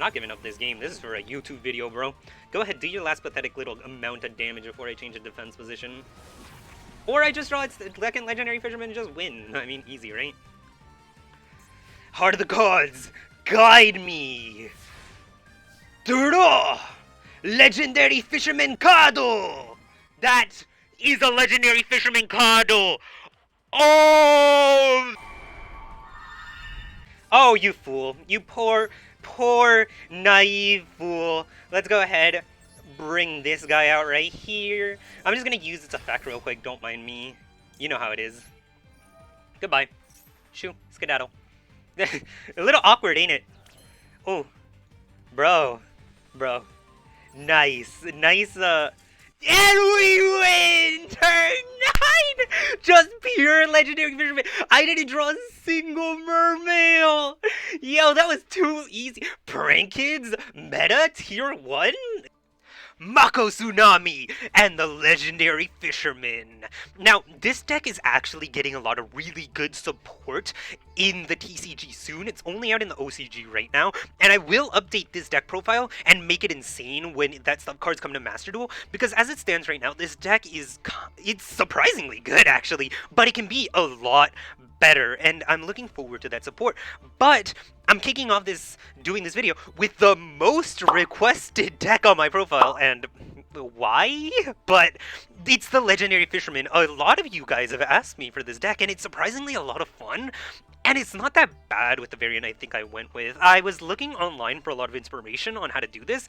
not giving up this game. This is for a YouTube video, bro. Go ahead, do your last pathetic little amount of damage before I change the defense position. Or I just draw its second Legendary Fisherman and just win. I mean, easy, right? Heart of the Gods, guide me! Draw! Legendary Fisherman Kado! That is a Legendary Fisherman Kado! Oh! Oh, you fool. You poor, naive fool. Let's go ahead, bring this guy out right here. I'm just gonna use its effect real quick, don't mind me. You know how it is. Goodbye. Shoo, skedaddle. A little awkward, ain't it? Oh, bro. Nice, and we win! Turn 9! Just pure Legendary Fisherman. I didn't draw a single Mermail! Yo, that was too easy. Prank-kids, meta, tier 1? Mako Tsunami and the Legendary Fisherman. Now, this deck is actually getting a lot of really good support in the TCG soon. It's only out in the OCG right now, and I will update this deck profile and make it insane when that stuff cards come to Master Duel, because as it stands right now, this deck it's surprisingly good, actually, but it can be a lot better, and I'm looking forward to that support. But I'm kicking off doing this video with the most requested deck on my profile, and why? But it's the Legendary Fisherman. A lot of you guys have asked me for this deck, and it's surprisingly a lot of fun. And it's not that bad with the variant I think I went with. I was looking online for a lot of inspiration on how to do this,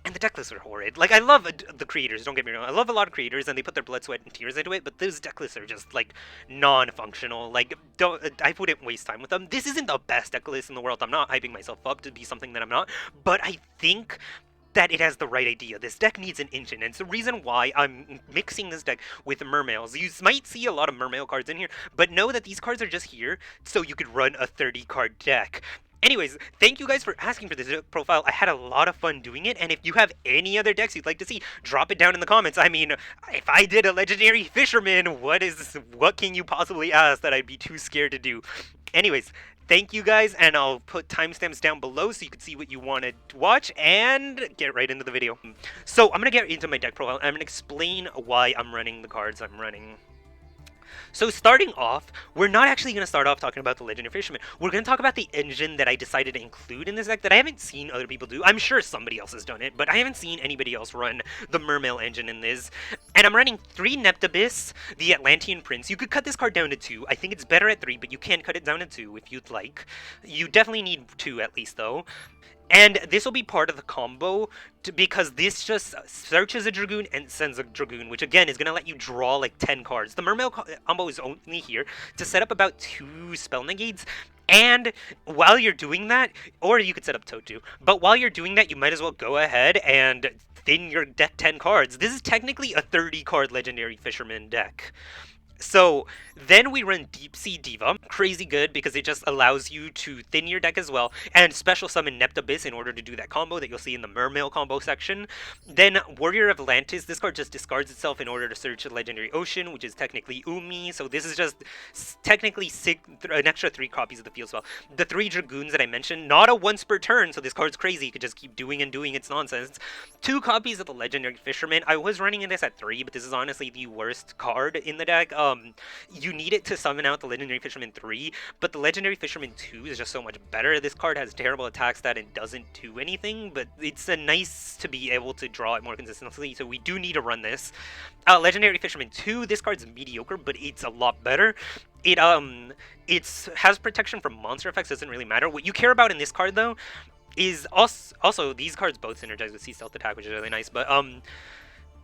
and the deck lists are horrid. Like, I love the creators, don't get me wrong. I love a lot of creators, and they put their blood, sweat, and tears into it, but those deck lists are just, like, non-functional. Like, I wouldn't waste time with them. This isn't the best deck list in the world. I'm not hyping myself up to be something that I'm not, but I think that it has the right idea. This deck needs an engine, and it's the reason why I'm mixing this deck with Mermails. You might see a lot of Mermail cards in here, but know that these cards are just here so you could run a 30-card deck. Anyways, thank you guys for asking for this deck profile. I had a lot of fun doing it, and if you have any other decks you'd like to see, drop it down in the comments. I mean, if I did a Legendary Fisherman, what can you possibly ask that I'd be too scared to do? Anyways, thank you guys, and I'll put timestamps down below so you can see what you want to watch, and get right into the video. So I'm going to get into my deck profile, and I'm going to explain why I'm running the cards I'm running. So starting off, we're not actually going to start off talking about the Legendary Fisherman. We're going to talk about the engine that I decided to include in this deck that I haven't seen other people do. I'm sure somebody else has done it, but I haven't seen anybody else run the Mermail engine in this. And I'm running 3 Neptabyss, the Atlantean Prince. You could cut this card down to 2. I think it's better at 3, but you can cut it down to 2 if you'd like. You definitely need 2 at least, though. And this will be part of the combo because this just searches a Dragoon and sends a Dragoon, which again is going to let you draw like 10 cards. The Mermail combo is only here to set up about 2 spell negates. And while you're doing that, or you could set up Totu, but while you're doing that, you might as well go ahead and thin your deck 10 cards. This is technically a 30-card Legendary Fisherman deck. So then we run Deep Sea Diva, crazy good because it just allows you to thin your deck as well, and special summon Neptabyss in order to do that combo that you'll see in the Mermail combo section. Then Warrior of Atlantis, this card just discards itself in order to search a Legendary Ocean, which is technically Umi, so this is just technically an extra 3 copies of the field spell. The 3 Dragoons that I mentioned, not a once per turn, so this card's crazy, you could just keep doing and doing its nonsense. 2 copies of the Legendary Fisherman. I was running this at 3, but this is honestly the worst card in the deck. You need it to summon out the Legendary Fisherman 3, but the Legendary Fisherman 2 is just so much better. This card has terrible attack stat and doesn't do anything, but it's nice to be able to draw it more consistently, so we do need to run this. Legendary Fisherman 2, this card's mediocre, but it's a lot better. It has protection from monster effects, doesn't really matter. What you care about in this card, though, is also these cards both synergize with Sea Stealth attack, which is really nice, but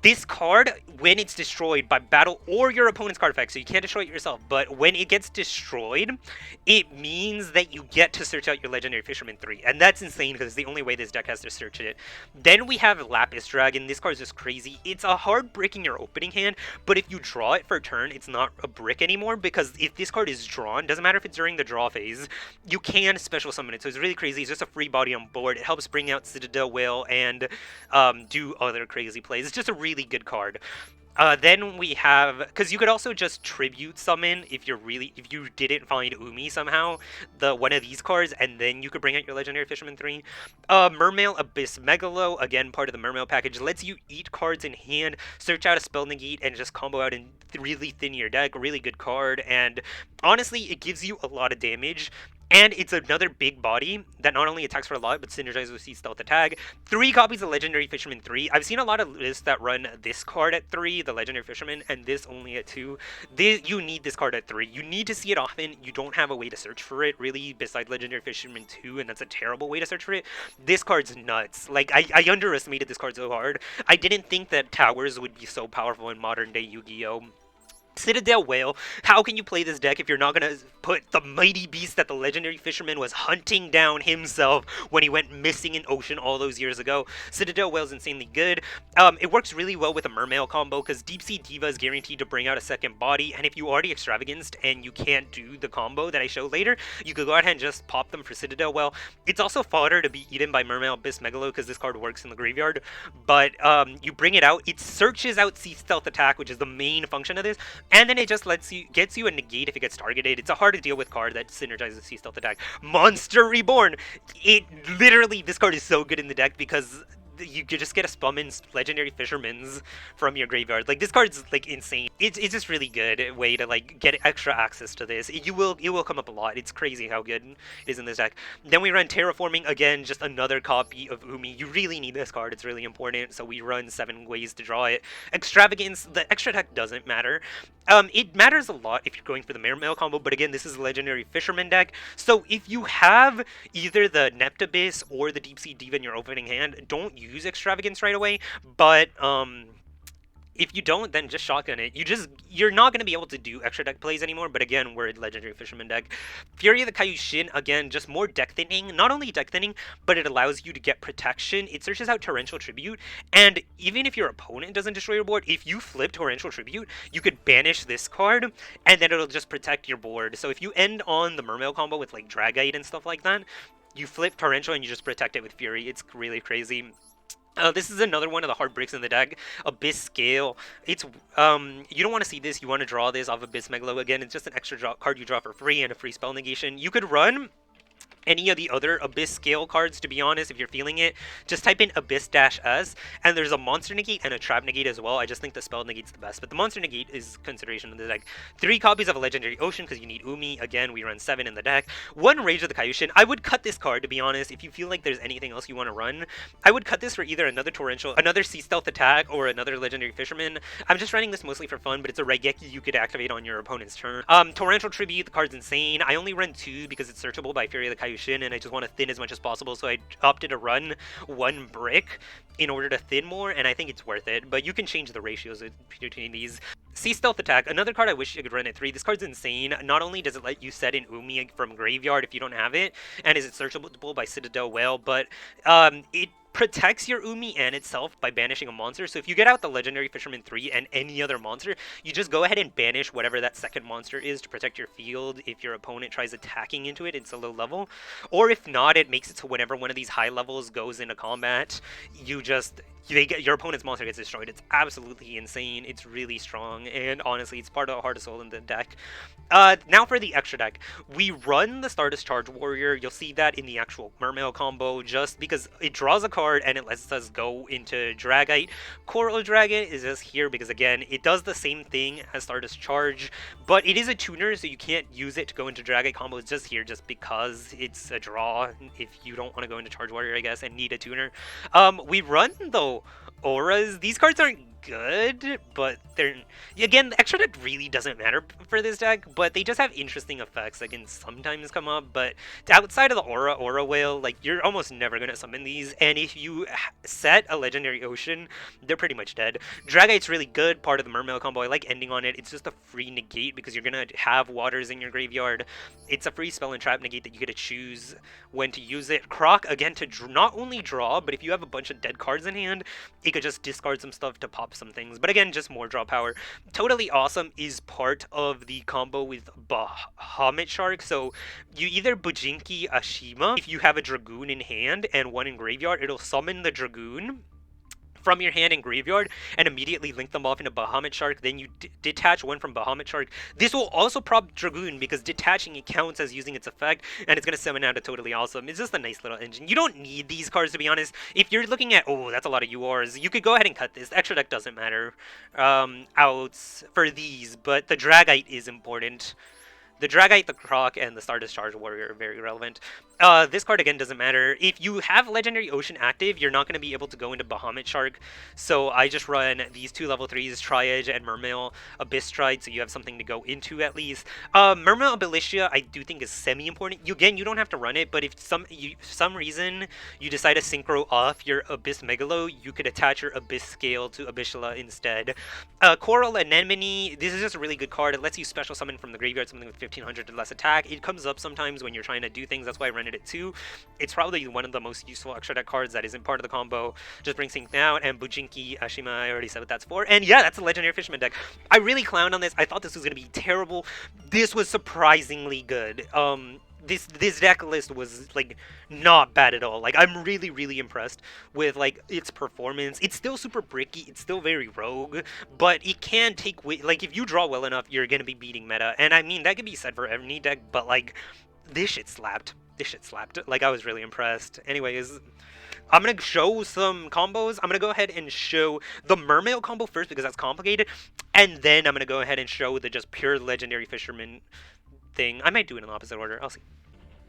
this card, when it's destroyed by battle or your opponent's card effect, so you can't destroy it yourself, but when it gets destroyed, it means that you get to search out your Legendary Fisherman 3, and that's insane because it's the only way this deck has to search it. Then we have Lapis Dragon. This card's just crazy. It's a hard brick in your opening hand, but if you draw it for a turn, it's not a brick anymore, because if this card is drawn, doesn't matter if it's during the draw phase, you can special summon it, so it's really crazy. It's just a free body on board. It helps bring out Citadel Whale and do other crazy plays. It's just a really good card. Then we have, because you could also just tribute summon if you didn't find Umi somehow, one of these cards, and then you could bring out your Legendary Fisherman 3. Mermail Abyss Megalo, again part of the Mermail package, lets you eat cards in hand, search out a spell negate, and just combo out and really thin your deck. Really good card, and honestly, it gives you a lot of damage. And it's another big body that not only attacks for a lot, but synergizes with C-Stealth Attack. 3 copies of Legendary Fisherman 3. I've seen a lot of lists that run this card at 3, the Legendary Fisherman, and this only at 2. You need this card at 3. You need to see it often. You don't have a way to search for it, really, besides Legendary Fisherman 2, and that's a terrible way to search for it. This card's nuts. Like, I underestimated this card so hard. I didn't think that towers would be so powerful in modern-day Yu-Gi-Oh! Citadel Whale, how can you play this deck if you're not going to put the mighty beast that the Legendary Fisherman was hunting down himself when he went missing in Ocean all those years ago? Citadel Whale is insanely good. It works really well with a Mermail combo because Deep Sea Diva is guaranteed to bring out a second body, and if you already extravaganced and you can't do the combo that I show later, you could go ahead and just pop them for Citadel Whale. It's also fodder to be eaten by Mermail Abyss Megalo because this card works in the graveyard, but you bring it out, it searches out C-Stealth Attack, which is the main function of this, and then it just gets you a negate if it gets targeted. It's a hard to deal with card that synergizes C-Stealth Attack. Monster Reborn! This card is so good in the deck because you could just get a summon Legendary Fishermans from your graveyard. Like, this card's, like, insane. It's just really good way to, like, get extra access to this. It will come up a lot. It's crazy how good it is in this deck. Then we run Terraforming, again, just another copy of Umi. You really need this card. It's really important, so we run 7 ways to draw it. Extravagance, the extra deck doesn't matter. It matters a lot if you're going for the Mermail combo, but again, this is a Legendary Fisherman deck, so if you have either the Neptabyss or the Deep Sea Diva in your opening hand, don't use Extravagance right away, but if you don't, then just shotgun it. You're not going to be able to do extra deck plays anymore, but again, we're a Legendary Fisherman deck. Fury of the Kairyu-shin, again, just more deck thinning. Not only deck thinning, but it allows you to get protection. It searches out Torrential Tribute, and even if your opponent doesn't destroy your board, if you flip Torrential Tribute, you could banish this card, and then it'll just protect your board. So if you end on the Mermail combo with, like, Dragite and stuff like that, you flip Torrential and you just protect it with Fury. It's really crazy. This is another one of the hard bricks in the deck. Abyss Scale. It's you don't want to see this. You want to draw this off Abyss Megalo. Again, it's just an extra card you draw for free and a free spell negation. You could run any of the other Abyss Scale cards, to be honest, if you're feeling it. Just type in Abyss-S, and there's a Monster Negate and a Trap Negate as well. I just think the Spell Negate's the best, but the Monster Negate is consideration in the deck. 3 copies of a Legendary Ocean, because you need Umi. Again, we run 7 in the deck. 1 Rage of the Kairyu-shin. I would cut this card, to be honest, if you feel like there's anything else you want to run. I would cut this for either another Torrential, another C-Stealth Attack, or another Legendary Fisherman. I'm just running this mostly for fun, but it's a Raigeki you could activate on your opponent's turn. Torrential Tribute, the card's insane. I only run 2 because it's searchable by Fury of the Kairyu-shin, and I just want to thin as much as possible, so I opted to run 1 brick in order to thin more, and I think it's worth it, but you can change the ratios between these. C-Stealth Attack, another card I wish I could run at 3. This card's insane. Not only does it let you set in Umi from graveyard if you don't have it, and is it searchable by Citadel Whale, but it protects your Umi and itself by banishing a monster. So if you get out the Legendary Fisherman 3 and any other monster, you just go ahead and banish whatever that second monster is to protect your field if your opponent tries attacking into it. It's a low level. Or if not, it makes it so whenever one of these high levels goes into combat, your opponent's monster gets destroyed. It's absolutely insane. It's really strong, and honestly, it's part of the Heart of Soul in the deck. Now for the extra deck. We run the Stardust Charge Warrior. You'll see that in the actual Mermail combo, just because it draws a card and it lets us go into Dragite. Coral Dragon is just here because, again, it does the same thing as Stardust Charge, but it is a tuner, so you can't use it to go into Dragite combo. It's just here just because it's a draw if you don't want to go into Charge Warrior, I guess, and need a tuner. We run, though, auras. These cards aren't good, but they're, again, the extra deck really doesn't matter for this deck, but they just have interesting effects that can sometimes come up. But outside of the aura whale, like, you're almost never gonna summon these, and if you set a Legendary Ocean, they're pretty much dead. Dragite's really good, part of the Mermail combo. I like ending on it. It's just a free negate because you're gonna have waters in your graveyard. It's a free spell and trap negate that you get to choose when to use it. Croc, again, to not only draw, but if you have a bunch of dead cards in hand, it could just discard some stuff to pop some things, but again, just more draw power. Totally Awesome is part of the combo with Bahamut Shark, so you either Bujinki Ashima if you have a Dragoon in hand and 1 in graveyard, it'll summon the Dragoon from your hand and graveyard and immediately link them off into Bahamut Shark. Then you detach one from Bahamut Shark. This will also prop Dragoon because detaching it counts as using its effect, and it's going to summon out a totally awesome. It's just a nice little engine. You don't need these cards, to be honest. If you're looking at, oh, that's a lot of URs, you could go ahead and cut this. Extra deck doesn't matter out for these, but the Dragite is important. The Dragite, the Croc, and the Star Discharge Warrior are very relevant. This card, again, doesn't matter. If you have Legendary Ocean active, you're not going to be able to go into Bahamut Shark. So I just run these two level 3s, Tri-Edge and Mermail Abyss Stride, so you have something to go into at least. Mermail Militia, I do think is semi-important. Again, you don't have to run it, but if some reason you decide to synchro off your Abyss Megalo, you could attach your Abyss Scale to Abyssala instead. Coral Anemone, this is just a really good card. It lets you special summon from the graveyard something with 1500 or less attack. It comes up sometimes when you're trying to do things, that's why I run it at 2. It's probably one of the most useful extra deck cards that isn't part of the combo. Just brings things down, and Bujinki, Ashima, I already said what that's for. And yeah, that's a Legendary Fisherman deck. I really clowned on this. I thought this was going to be terrible. This was surprisingly good. This deck list was, like, not bad at all. Like, I'm really, really impressed with, like, its performance. It's still super bricky. It's still very rogue, but it can take... Like, if you draw well enough, you're going to be beating meta. And, I mean, that could be said for any deck, but, like, this shit slapped. This shit slapped. Like, I was really impressed. Anyways, I'm going to show some combos. I'm going to go ahead and show the Mermail combo first because that's complicated. And then I'm going to go ahead and show the just pure Legendary Fisherman thing. I might do it in the opposite order. I'll see.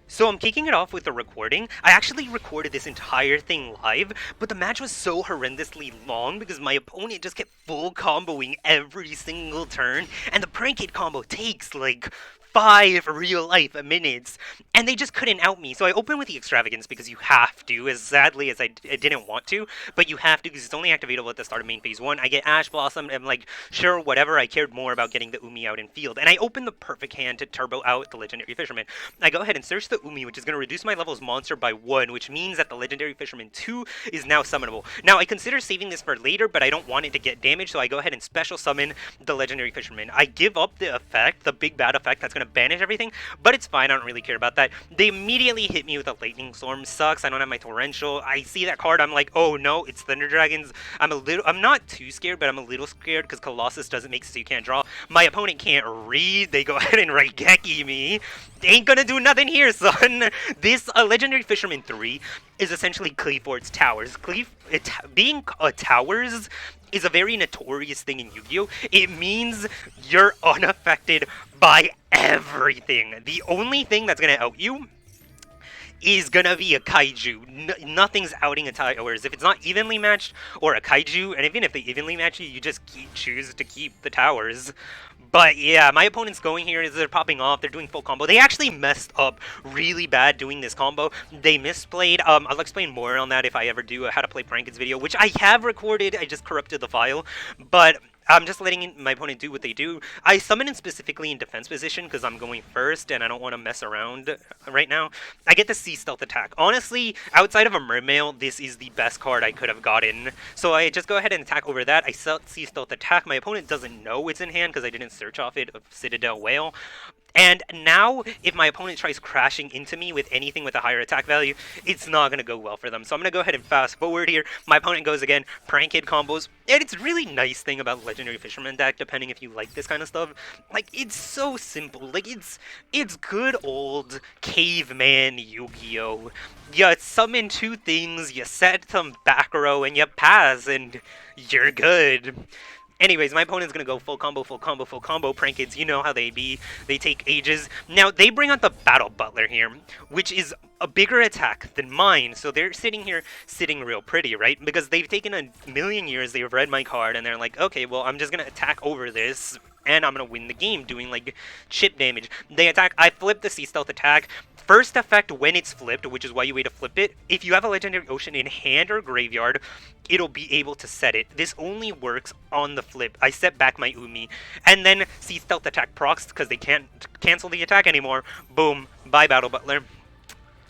So I'm kicking it off with a recording. I actually recorded this entire thing live, but the match was so horrendously long because my opponent just kept full comboing every single turn, and the Prank Kid combo takes like 5 real life minutes, and they just couldn't out me. So I opened with the Extravagance because you have to, as sadly as I didn't want to, but you have to because it's only activatable at the start of main phase 1. I get Ash Blossom, and I'm like, sure, whatever. I cared more about getting the Umi out in field, and I opened the perfect hand to turbo out the Legendary Fisherman. I go ahead and search the Umi, which is going to reduce my levels monster by 1, which means that the Legendary Fisherman 2 is now summonable. Now, I consider saving this for later, but I don't want it to get damaged, so I go ahead and special summon the Legendary Fisherman. I give up the effect, the big bad effect that's going to banish everything, but it's fine. I don't really care about that. They immediately hit me with a Lightning Storm. Sucks. I don't have my Torrential. I see that card. I'm like, oh no, it's Thunder Dragons. I'm not too scared, but I'm a little scared because Colossus doesn't make it so you can't draw. My opponent can't read. They go ahead and Raigeki me. They ain't gonna do nothing here, son. This Legendary Fisherman 3 is essentially Cleafort's Towers. Being Towers is a very notorious thing in Yu-Gi-Oh! It means you're unaffected by everything. The only thing that's gonna out you is gonna be a Kaiju. Nothing's outing a Towers. If it's not evenly matched or a Kaiju, and even if they evenly match you, you just choose to keep the Towers. But yeah, my opponent's going here, they're popping off, they're doing full combo. They actually messed up really bad doing this combo. They misplayed. I'll explain more on that if I ever do a how to play Prank-kids video, which I have recorded, I just corrupted the file. But I'm just letting my opponent do what they do. I summon in specifically in defense position because I'm going first and I don't want to mess around right now. I get the Sea Stealth attack. Honestly, outside of a Mermail, this is the best card I could have gotten. So I just go ahead and attack over that. I Sea Stealth attack. My opponent doesn't know it's in hand because I didn't search off it of Citadel Whale. And now, if my opponent tries crashing into me with anything with a higher attack value, it's not going to go well for them. So I'm going to go ahead and fast forward here. My opponent goes again, Prank Kid combos. And it's a really nice thing about Legendary Fisherman deck, depending if you like this kind of stuff. Like, it's so simple. Like, it's good old caveman Yu-Gi-Oh! You summon 2 things, you set some back row, and you pass, and you're good. Anyways, my opponent's going to go full combo, full combo, full combo. Prank Kids, you know how they be. They take ages. Now, they bring out the Battle Butler here, which is a bigger attack than mine. So they're sitting here, sitting real pretty, right? Because they've taken a million years, they've read my card, and they're like, okay, well, I'm just going to attack over this, and I'm going to win the game doing, like, chip damage. They attack. I flip the Sea Stealth attack. First effect when it's flipped, which is why you wait to flip it. If you have a Legendary Ocean in hand or graveyard, it'll be able to set it. This only works on the flip. I set back my Umi. And then Sea Stealth attack procs because they can't cancel the attack anymore. Boom. Bye, Battle Butler.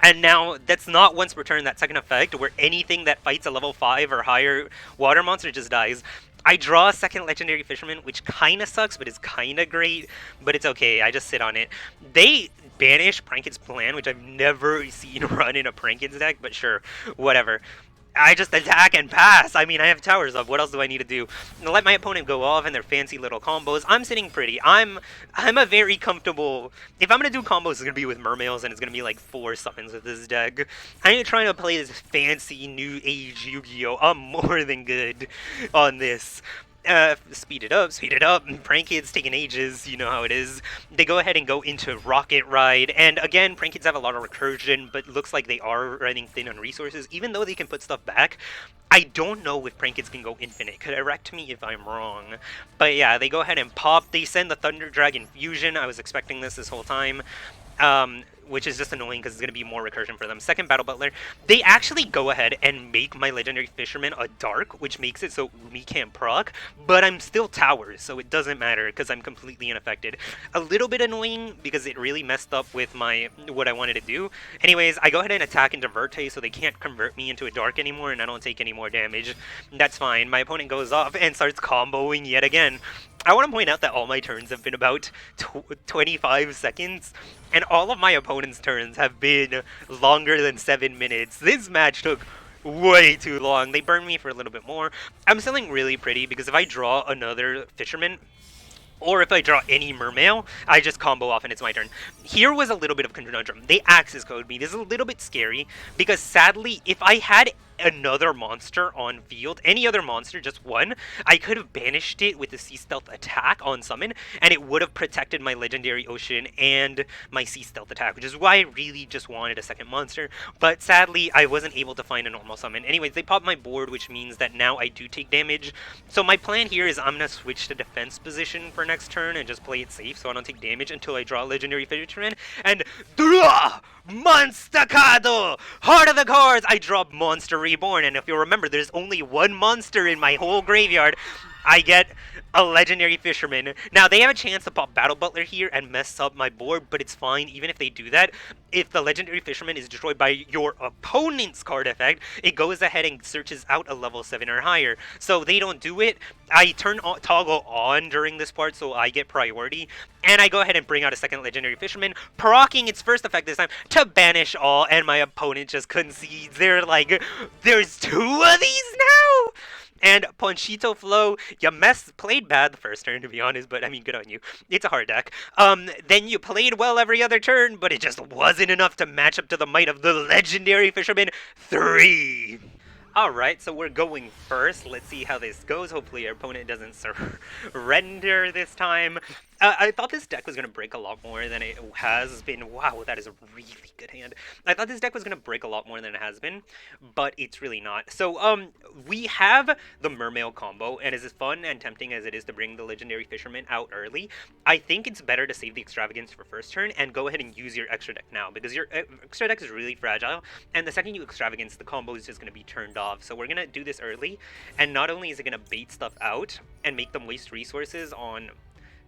And now, that's not once per turn, that second effect, where anything that fights a level 5 or higher water monster just dies. I draw a second Legendary Fisherman, which kinda sucks, but is kinda great. But it's okay, I just sit on it. They banish Prank-kids Plan, which I've never seen run in a Prank-kids deck, but sure, whatever. I just attack and pass. I mean, I have towers up. What else do I need to do? Let my opponent go off in their fancy little combos. I'm sitting pretty. I'm a very comfortable... If I'm going to do combos, it's going to be with Mermails, and it's going to be like 4 summons with this deck. I ain't trying to play this fancy new age Yu-Gi-Oh! I'm more than good on this. Speed it up. Prank-kids taking ages, you know how it is. They go ahead and go into Rocket Ride, and again, Prank-kids have a lot of recursion, but looks like they are running thin on resources, even though they can put stuff back. I don't know if Prank-kids can go infinite. Correct me if I'm wrong. But yeah, they go ahead and pop. They send the Thunder Dragon Fusion. I was expecting this whole time. Which is just annoying because it's going to be more recursion for them. Second Battle Butler, they actually go ahead and make my Legendary Fisherman a Dark, which makes it so Umi can't proc, but I'm still towers, so it doesn't matter because I'm completely unaffected. A little bit annoying because it really messed up with what I wanted to do. Anyways, I go ahead and attack into Verte so they can't convert me into a Dark anymore and I don't take any more damage. That's fine. My opponent goes off and starts comboing yet again. I want to point out that all my turns have been about 25 seconds, and all of my opponent's turns have been longer than 7 minutes. This match took way too long. They burned me for a little bit more. I'm selling really pretty because if I draw another Fisherman, or if I draw any Mermail, I just combo off and it's my turn. Here was a little bit of conundrum. They access code me. This is a little bit scary because sadly, if I had another monster on field, any other monster, just one, I could have banished it with the Sea Stealth attack on summon, and it would have protected my Legendary Ocean and my Sea Stealth attack, which is why I really just wanted a second monster, but sadly, I wasn't able to find a normal summon. Anyways, they pop my board, which means that now I do take damage, so my plan here is I'm going to switch to defense position for next turn and just play it safe so I don't take damage until I draw Legendary Fisherman, and Monstacado! Heart of the cards! I drop Monster Reborn, and if you'll remember, there's only one monster in my whole graveyard. I get a Legendary Fisherman. Now, they have a chance to pop Battle Butler here and mess up my board, but it's fine even if they do that. If the Legendary Fisherman is destroyed by your opponent's card effect, it goes ahead and searches out a level 7 or higher. So they don't do it. I turn toggle on during this part, so I get priority. And I go ahead and bring out a second Legendary Fisherman, proccing its first effect this time to banish all, and my opponent just concedes. They're like, there's 2 of these now? And Ponchito Flow, you played bad the first turn, to be honest, but I mean, good on you. It's a hard deck. Then you played well every other turn, but it just wasn't enough to match up to the might of the Legendary Fisherman 3. Alright, so we're going first. Let's see how this goes. Hopefully our opponent doesn't surrender this time. I thought this deck was going to break a lot more than it has been. Wow, that is a really good hand. I thought this deck was going to break a lot more than it has been, but it's really not. So, we have the Mermail Combo, and as fun and tempting as it is to bring the Legendary Fisherman out early, I think it's better to save the Extravagance for first turn and go ahead and use your extra deck now, because your extra deck is really fragile, and the second you Extravagance, the combo is just going to be turned off. So we're going to do this early, and not only is it going to bait stuff out and make them waste resources on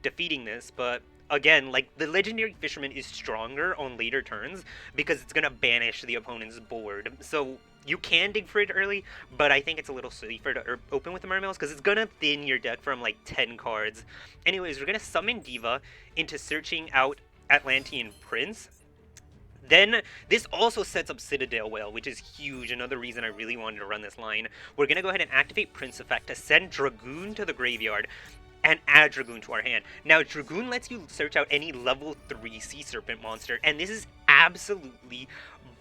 defeating this, but again, like, the Legendary Fisherman is stronger on later turns because it's going to banish the opponent's board. So you can dig for it early, but I think it's a little safer to open with the Mermails because it's going to thin your deck from like 10 cards. Anyways, we're going to summon Diva into searching out Atlantean Prince. Then, this also sets up Citadel Whale, which is huge, another reason I really wanted to run this line. We're going to go ahead and activate Prince Effect to send Dragoon to the graveyard and add Dragoon to our hand. Now, Dragoon lets you search out any level 3 Sea Serpent monster, and this is absolutely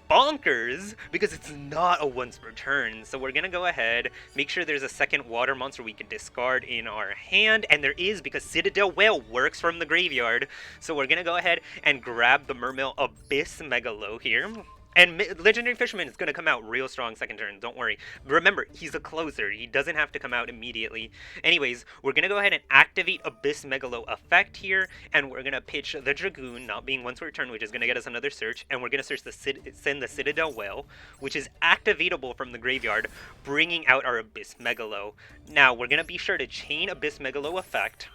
bonkers because it's not a once per turn. So we're gonna go ahead, make sure there's a second water monster we can discard in our hand, and there is because Citadel Whale works from the graveyard. So we're gonna go ahead and grab the Mermail Abyss Megalo here. And Legendary Fisherman is going to come out real strong second turn, don't worry. Remember, he's a closer, he doesn't have to come out immediately. Anyways, we're going to go ahead and activate Abyss Megalo effect here, and we're going to pitch the Dragoon, not being once per turn, which is going to get us another search, and we're going to search send the Citadel Whale, which is activatable from the graveyard, bringing out our Abyss Megalo. Now, we're going to be sure to chain Abyss Megalo effect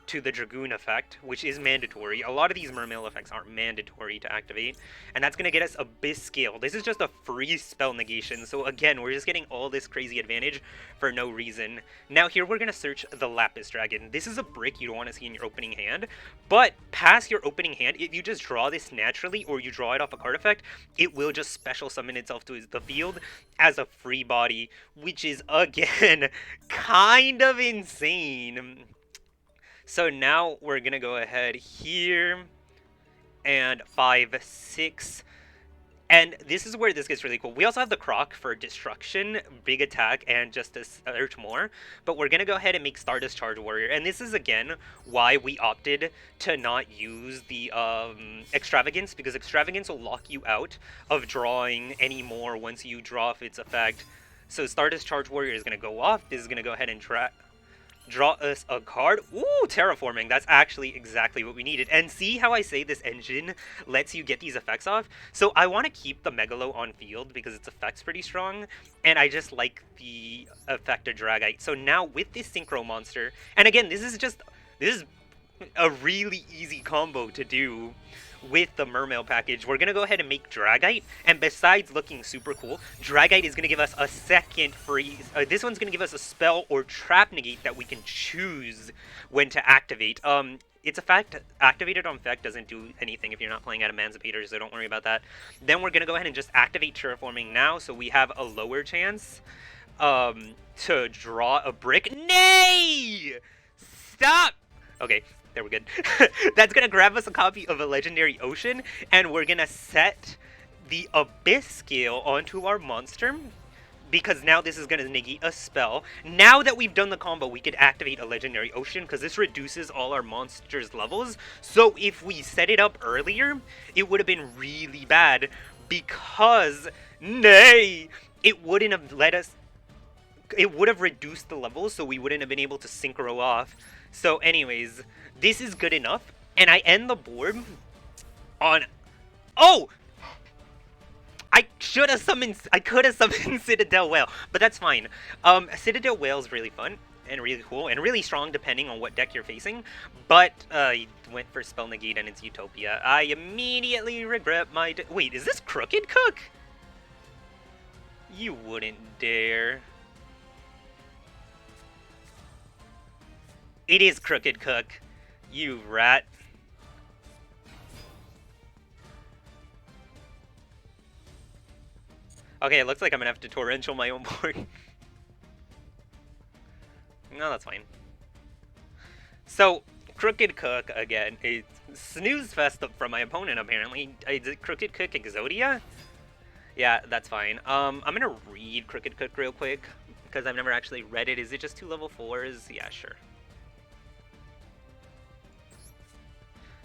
to the Dragoon effect, which is mandatory. A lot of these Mermail effects aren't mandatory to activate, and that's going to get us Abyss Scale. This is just a free spell negation, so again, we're just getting all this crazy advantage for no reason. Now here we're going to search the Lapis Dragon. This is a brick you don't want to see in your opening hand, but past your opening hand, if you just draw this naturally or you draw it off a card effect, it will just special summon itself to the field as a free body, which is, again, kind of insane. So now we're going to go ahead here and 5, 6. And this is where this gets really cool. We also have the Croc for Destruction, Big Attack, and just to search more. But we're going to go ahead and make Stardust Charge Warrior. And this is, again, why we opted to not use the Extravagance. Because Extravagance will lock you out of drawing any more once you draw off its effect. So Stardust Charge Warrior is going to go off. This is going to go ahead and draw us a card. Ooh, Terraforming. That's actually exactly what we needed. And see how I say this engine lets you get these effects off? So I want to keep the Megalo on field because its effect's pretty strong. And I just like the effect of Dragite. So now with this Synchro Monster, and again, this is a really easy combo to do with the Mermail package. We're going to go ahead and make Dragite, and besides looking super cool, Dragite is going to give us a second free, this one's going to give us a spell or trap negate that we can choose when to activate. Its effect, activated on effect, doesn't do anything if you're not playing at Emancipator, so don't worry about that. Then we're going to go ahead and just activate Terraforming now, so we have a lower chance to draw a brick. Nay! Stop! Okay. There, we're good. That's going to grab us a copy of a Legendary Ocean, and we're going to set the Abyss Scale onto our monster, because now this is going to negate a spell. Now that we've done the combo, we could activate a Legendary Ocean, because this reduces all our monsters' levels. So if we set it up earlier, it would have been really bad, because, nay, it wouldn't have let us... It would have reduced the levels, so we wouldn't have been able to synchro off. So anyways, this is good enough, and I end the board on... Oh! I could have summoned Citadel Whale, but that's fine. Citadel Whale is really fun, and really cool, and really strong depending on what deck you're facing, but I went for Spell Negate and it's Utopia. I immediately regret my... Wait, is this Crooked Cook? You wouldn't dare. It is Crooked Cook, you rat. Okay, it looks like I'm gonna have to torrential my own board. No, that's fine. So, Crooked Cook, again, a snooze fest from my opponent, apparently. Is it Crooked Cook Exodia? Yeah, that's fine. I'm gonna read Crooked Cook real quick, because I've never actually read it. Is it just 2 level 4s? Yeah, sure.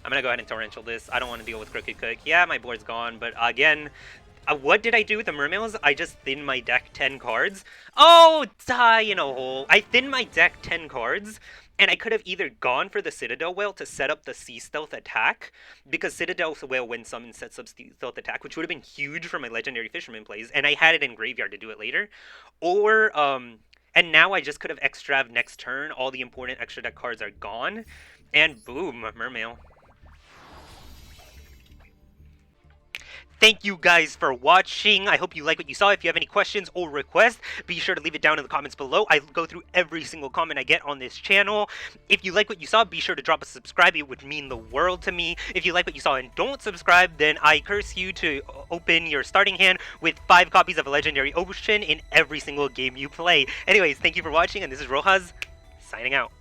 I'm gonna go ahead and torrential this. I don't want to deal with Crooked Cook. Yeah, my board's gone, but again, what did I do with the Mermails? I just thinned my deck 10 cards. Oh, die in a hole. I thinned my deck 10 cards, and I could have either gone for the Citadel Whale to set up the Sea Stealth attack, because Citadel Whale, when summoned, sets up Sea Stealth attack, which would have been huge for my Legendary Fisherman plays, and I had it in Graveyard to do it later. Or, and now I just could have extraved next turn. All the important extra deck cards are gone, and boom, Mermail. Thank you guys for watching. I hope you like what you saw. If you have any questions or requests, be sure to leave it down in the comments below. I go through every single comment I get on this channel. If you like what you saw, be sure to drop a subscribe. It would mean the world to me. If you like what you saw and don't subscribe, then I curse you to open your starting hand with 5 copies of a Legendary Ocean in every single game you play. Anyways, thank you for watching, and this is Rojas, signing out.